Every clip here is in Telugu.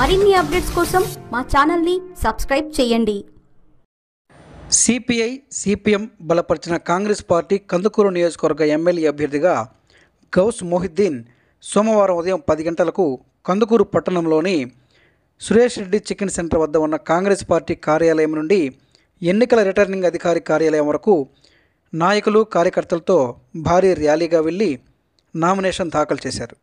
మరిన్ని అప్డేట్స్ కోసం మా ఛానల్ని సబ్స్క్రైబ్ చేయండి. సిపిఐ సిపిఎం బలపరిచిన కాంగ్రెస్ పార్టీ కందుకూరు నియోజకవర్గ ఎమ్మెల్యే అభ్యర్థిగా గౌస్ మొహిద్దీన్ సోమవారం ఉదయం 10 గంటలకు కందుకూరు పట్టణంలోని సురేష్ రెడ్డి చికెన్ సెంటర్ వద్ద ఉన్న కాంగ్రెస్ పార్టీ కార్యాలయం నుండి ఎన్నికల రిటర్నింగ్ అధికారి కార్యాలయం వరకు నాయకులు కార్యకర్తలతో భారీ ర్యాలీగా వెళ్లి నామినేషన్ దాఖలు చేశారు.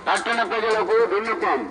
పట్టణ ప్రజలకు విన్నపం.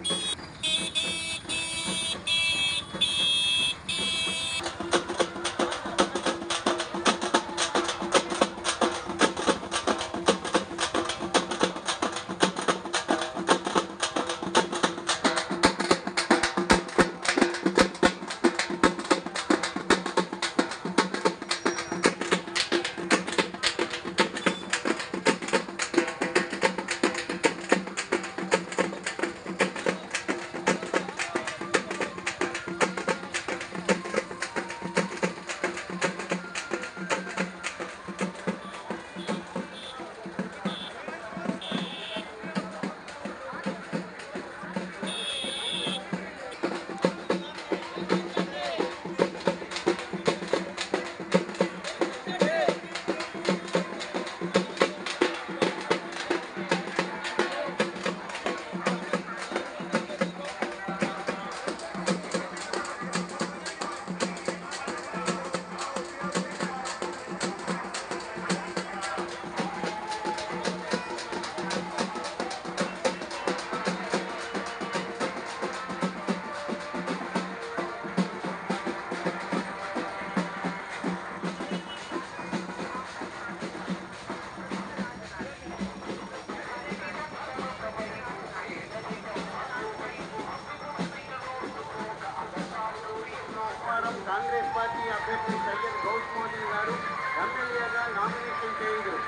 కాంగ్రెస్ పార్టీ అభ్యర్థి సయ్యద్ గౌస్ మొహిద్దీన్ గారు ఎమ్మెల్యేగా నామినేషన్ చేయించారు.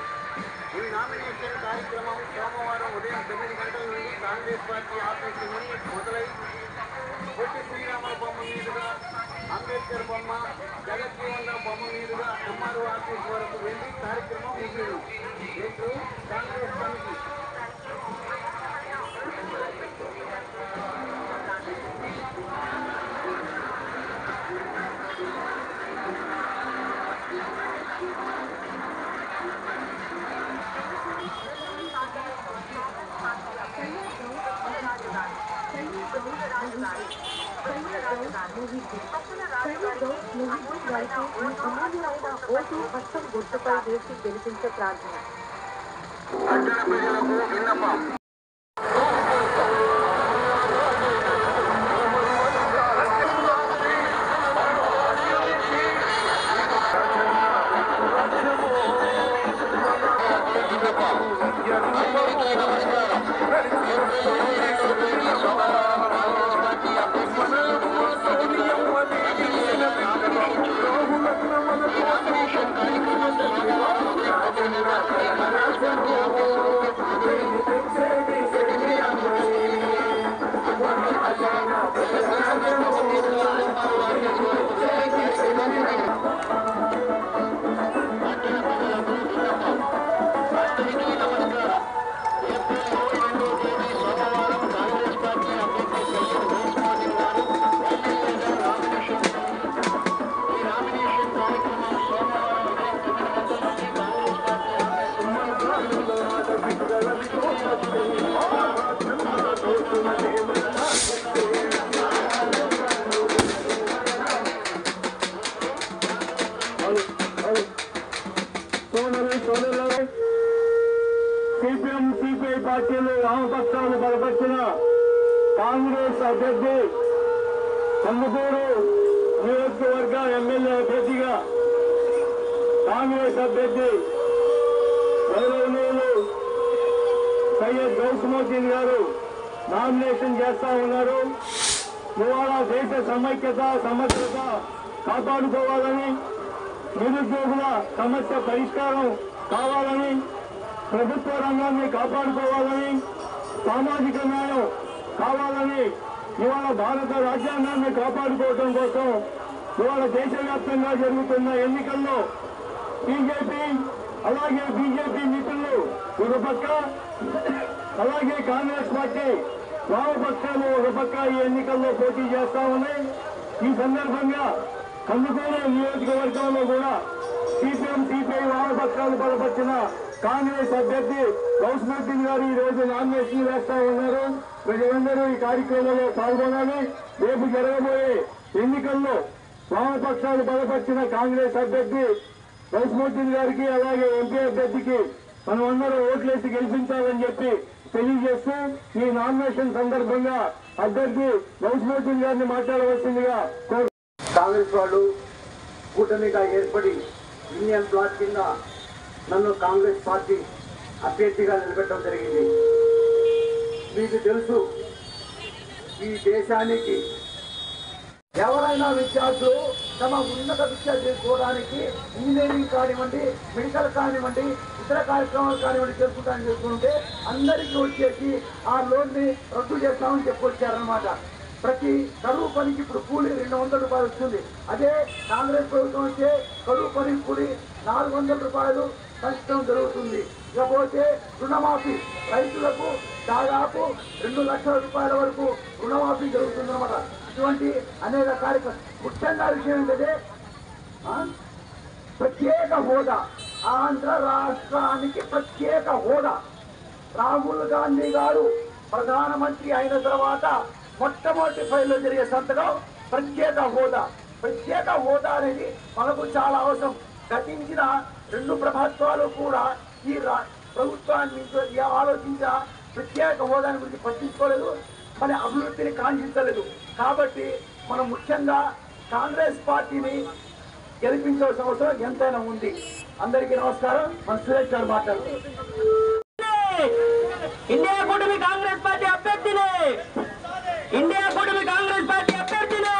ఈ నామినేషన్ కార్యక్రమం సోమవారం ఉదయం 9 గంటల నుండి కాంగ్రెస్ పార్టీ ఆఫీసు నుండి మొదలై పొట్టి శ్రీరాముల బొమ్మ మీదుగా అంబేద్కర్ బొమ్మ, జగజ్జీవన్ రావు బొమ్మ మీదుగా ఎంఆర్ఓ ఆఫీస్ వరకు వెళ్లి కార్యక్రమం ముగిసింది. నేడు కాంగ్రెస్ కమిటీ ఓటు హస్తం గుర్తుపై వేసి గెలిపించే ప్రార్థన. పట్టణ ప్రజలకు విన్నపం. పార్టీలు వామపక్షాలు బలపరిచిన కాంగ్రెస్ అభ్యర్థి కందుకూరు నియోజకవర్గ ఎమ్మెల్యే అభ్యర్థిగా కాంగ్రెస్ అభ్యర్థి గౌరవనీయులు సయ్యద్ గౌస్ మొహిద్దీన్ గారు నామినేషన్ చేస్తా ఉన్నారు. ఇవాళ దేశ సమైక్యత సమగ్రత కాపాడుకోవాలని, నిరుద్యోగుల సమస్య పరిష్కారం కావాలని, ప్రభుత్వ రంగాన్ని కాపాడుకోవాలని, సామాజిక న్యాయం కావాలని, ఇవాళ భారత రాజ్యాంగాన్ని కాపాడుకోవడం కోసం ఇవాళ దేశవ్యాప్తంగా జరుగుతున్న ఎన్నికల్లో బీజేపీ అలాగే బీజేపీ మిత్రులు ఒక పక్క, అలాగే కాంగ్రెస్ పార్టీ వామపక్షాలు ఒక పక్క ఈ ఎన్నికల్లో పోటీ చేస్తా ఉన్నాయి. ఈ సందర్భంగా కందుకూరు నియోజకవర్గంలో కూడా సిపిఎం సిపిఐ వామపక్షాలు బలపరిచిన కాంగ్రెస్ అభ్యర్థి గౌస్ మొహిద్దీన్ గారు ఈ రోజు నామినేషన్ వేస్తా ఉన్నారు. ప్రజలందరూ ఈ కార్యక్రమంలో పాల్గొనాలి. రేపు జరగబోయే ఎన్నికల్లో వామపక్షాలు బలపరిచిన కాంగ్రెస్ అభ్యర్థి గౌస్ మొహిద్దీన్ గారికి అలాగే ఎంపీ అభ్యర్థికి మనం అందరూ ఓట్లేసి గెలిపించాలని చెప్పి తెలియజేస్తూ ఈ నామినేషన్ సందర్భంగా అభ్యర్థి గౌస్ మొహిద్దీన్ గారిని మాట్లాడవలసిందిగా కాంగ్రెస్ వాళ్ళు కూటమిగా ఏర్పడి యూనియన్ బ్లాక్ కింద నన్ను కాంగ్రెస్ పార్టీ అభ్యర్థిగా నిలబెట్టడం జరిగింది. మీకు తెలుసు, ఈ దేశానికి ఎవరైనా విద్యార్థులు తమ ఉన్నత విద్య చేసుకోవడానికి ఇంజనీరింగ్ కానివ్వండి, మెడికల్ కానివ్వండి, ఇతర కార్యక్రమాలు కానివ్వండి చేసుకుంటే అందరికీ వచ్చేసి ఆ లోన్ని రద్దు చేస్తామని చెప్పొచ్చారనమాట. ప్రతి కరువు పనికి ఇప్పుడు కూలి 200 రూపాయలు వస్తుంది. అదే కాంగ్రెస్ ప్రభుత్వం వచ్చే కరువు పనికి కూలి 400 రూపాయలు పెంచడం జరుగుతుంది. ఇకపోతే రుణమాఫీ రైతులకు దాదాపు 2 లక్షల రూపాయల వరకు రుణమాఫీ జరుగుతుందన్నమాట. ఇటువంటి అనేక కార్యక్రమాలు. ముఖ్యంగా విషయం ఏంటంటే ప్రత్యేక హోదా, ఆంధ్ర రాష్ట్రానికి ప్రత్యేక హోదా. రాహుల్ గాంధీ గారు ప్రధానమంత్రి అయిన తర్వాత మొట్టమొదటి ఫైల్లో జరిగే సంతకం ప్రత్యేక హోదా. ప్రత్యేక హోదా అనేది మనకు చాలా అవసరం. గతించిన 2 ప్రభుత్వాలు కూడా ఈ ప్రభుత్వాన్ని ఆలోచించిన ప్రత్యేక హోదాని గురించి పట్టించుకోలేదు, మన అభివృద్ధిని కాంక్షించలేదు. కాబట్టి మనం ముఖ్యంగా కాంగ్రెస్ పార్టీని గెలిపించాల్సిన అవసరం ఎంతైనా ఉంది. అందరికీ నమస్కారం. మన సురేష్ గారు మాట్లాడుతున్నారు. ఇండియా కూటమి కాంగ్రెస్ పార్టీ అభ్యర్థిని, ఇండియా కూటమి కాంగ్రెస్ పార్టీ అభ్యర్థిని.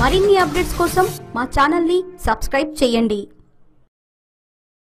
మరిన్ని అప్డేట్స్ కోసం మా ఛానల్ని సబ్స్క్రైబ్ చేయండి.